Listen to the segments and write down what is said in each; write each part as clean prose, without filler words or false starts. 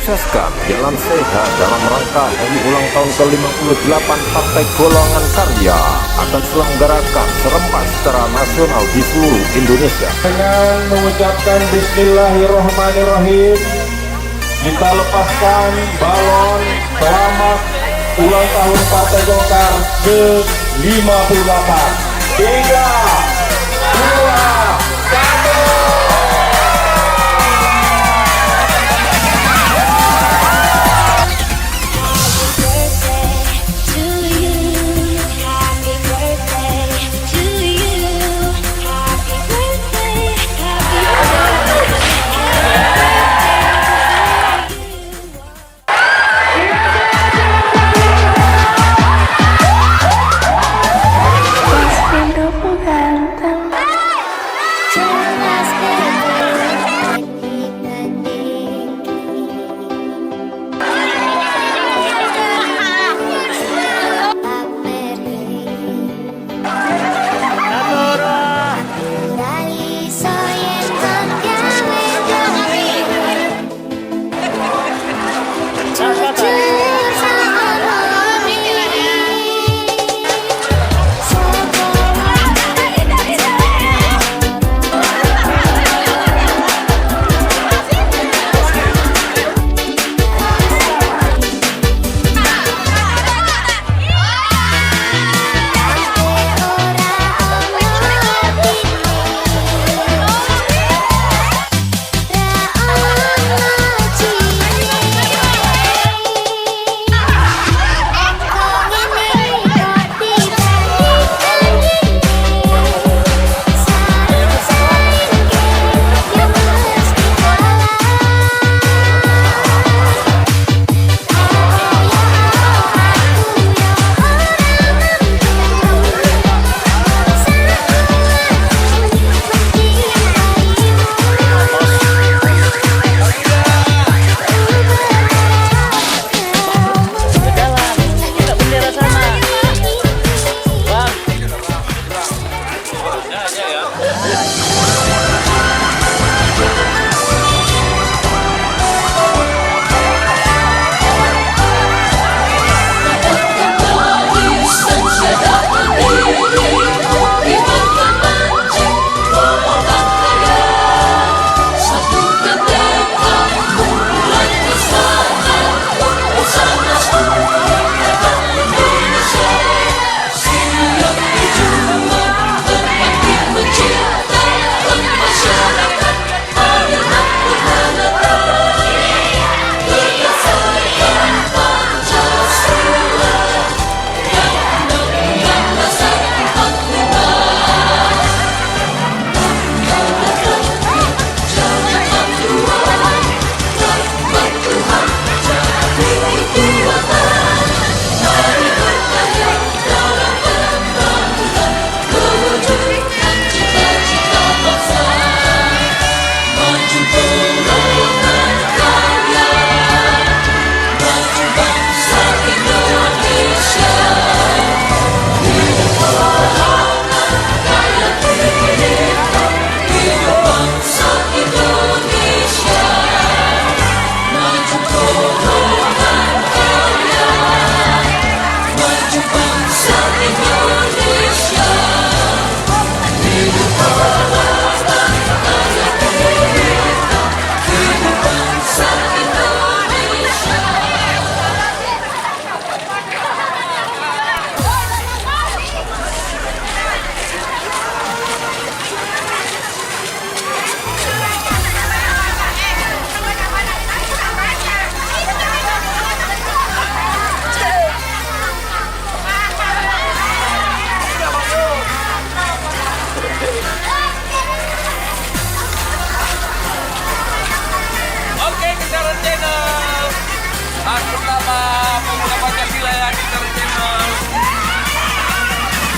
mensukseskan Jalan Sehat dalam rangka hari ulang tahun ke-58 Partai Golongan Karya akan selenggarakan serempak secara nasional di seluruh Indonesia. Dengan mengucapkan Bismillahirrahmanirrahim, kita lepaskan balon selamat ulang tahun Partai Golkar ke-58. 3, 2, 1.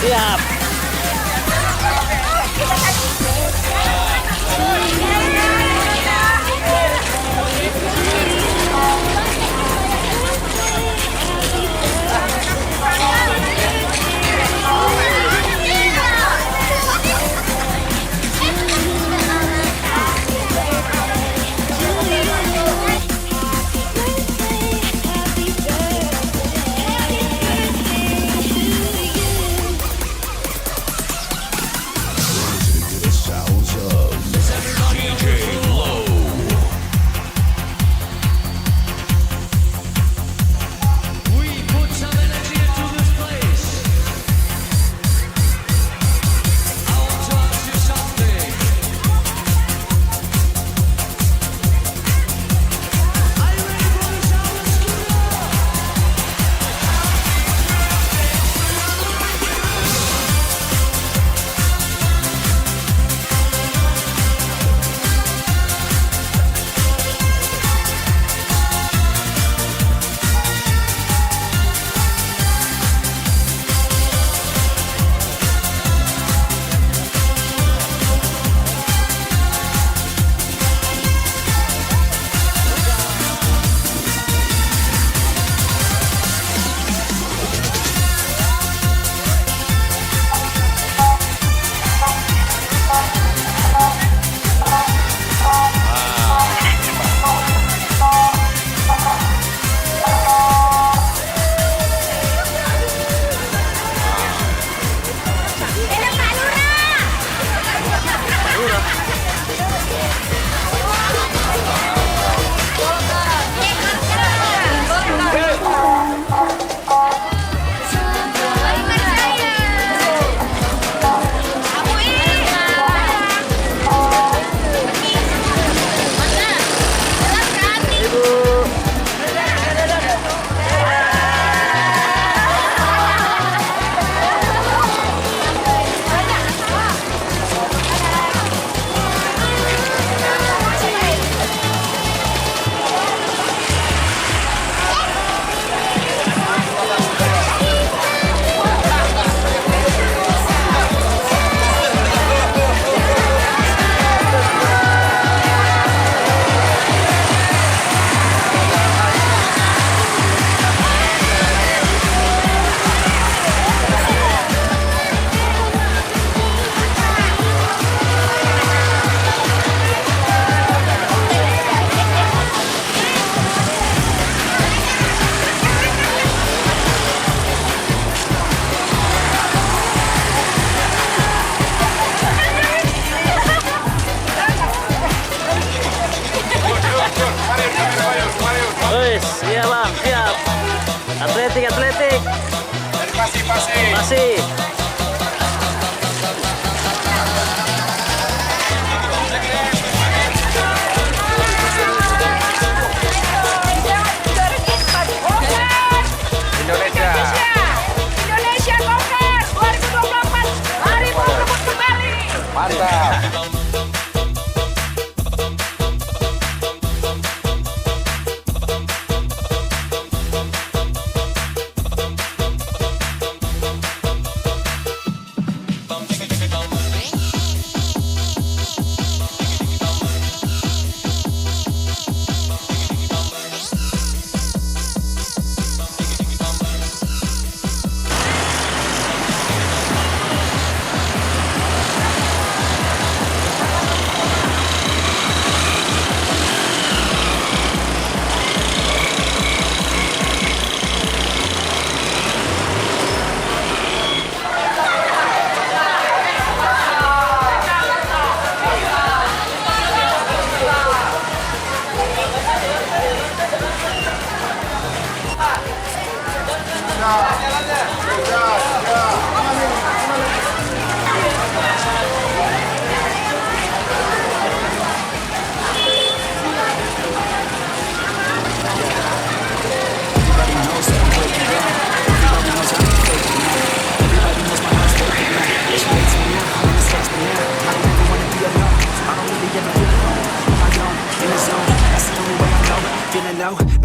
Siap. murah. Wes, iya bang, siap. Atletik. Masih. Indonesia Golkar 2024. Mari merebut kembali. Mantap.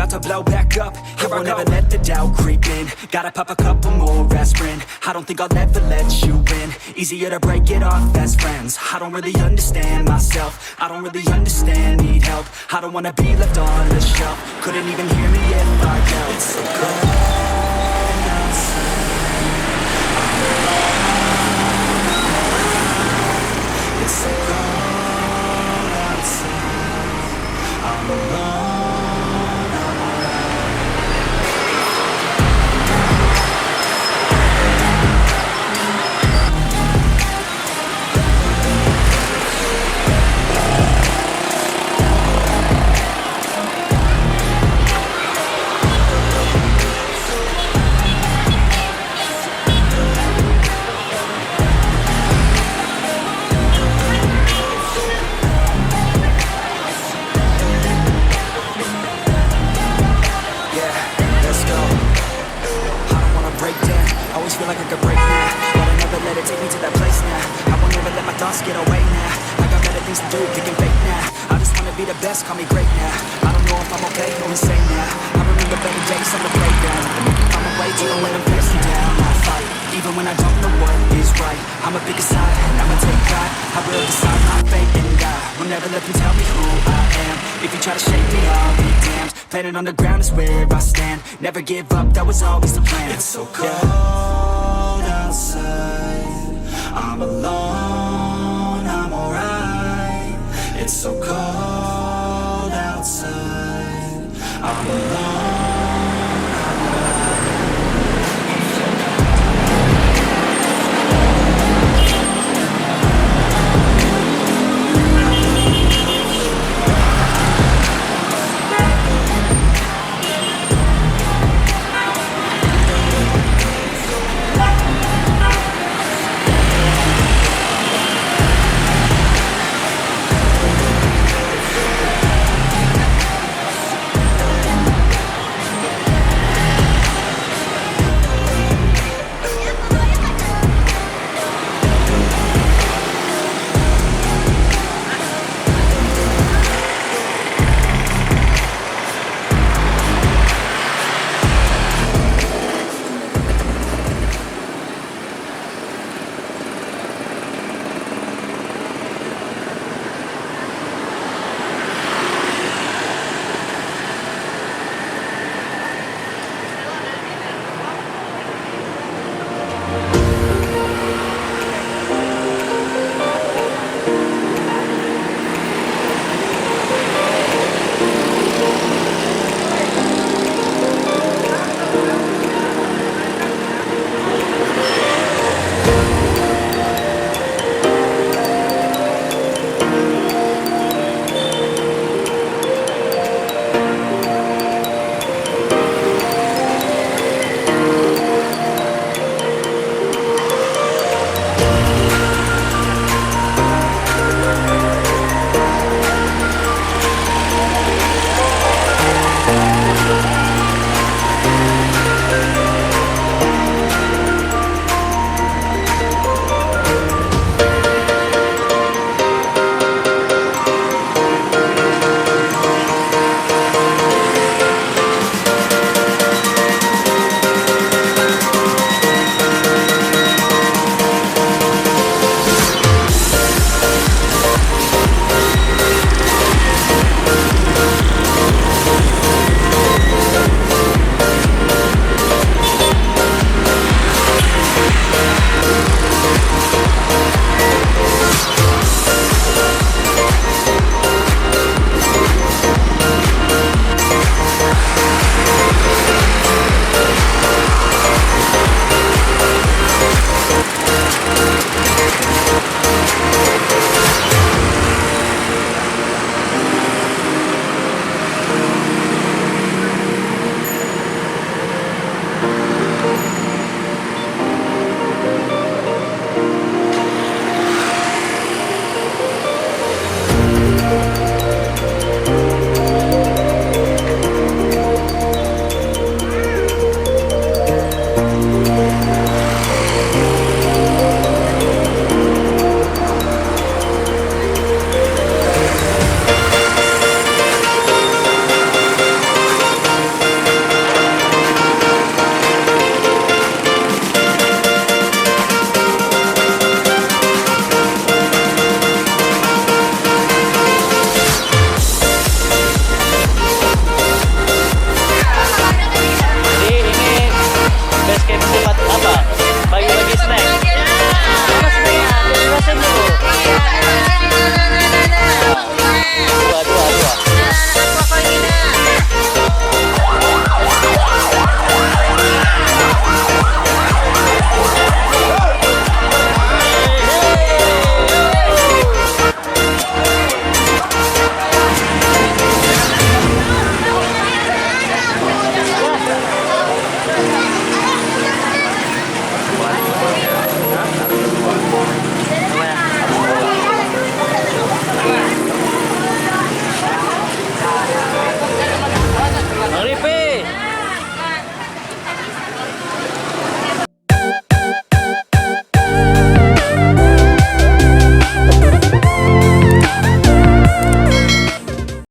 About to blow back up, I won't ever let the doubt creep in. Gotta pop a couple more aspirin. I don't think I'll ever let you in. Easier to break it off best friends. I don't really understand myself, I don't really understand, need help. I don't wanna be left on the shelf. Couldn't even hear me if I yelled. It's so cold outside. It's so cold outside. I'm alone. Feel like I could break now, but I never let it take me to that place now. I won't ever let my thoughts get away now. I got better things to do, thinking fake now. I just wanna be the best, call me great now. I don't know if I'm okay or insane now. I remember better days on the playground. I'm away even when I'm facing down. I fight, even when I don't know what is right. I'ma pick a side, and I'ma take pride. I will decide my fate and die. Will never let them tell me who I am. If you try to shake me, I'll be damned. Planet on the ground is where I stand. Never give up, that was always the plan. It's so cold. Yeah.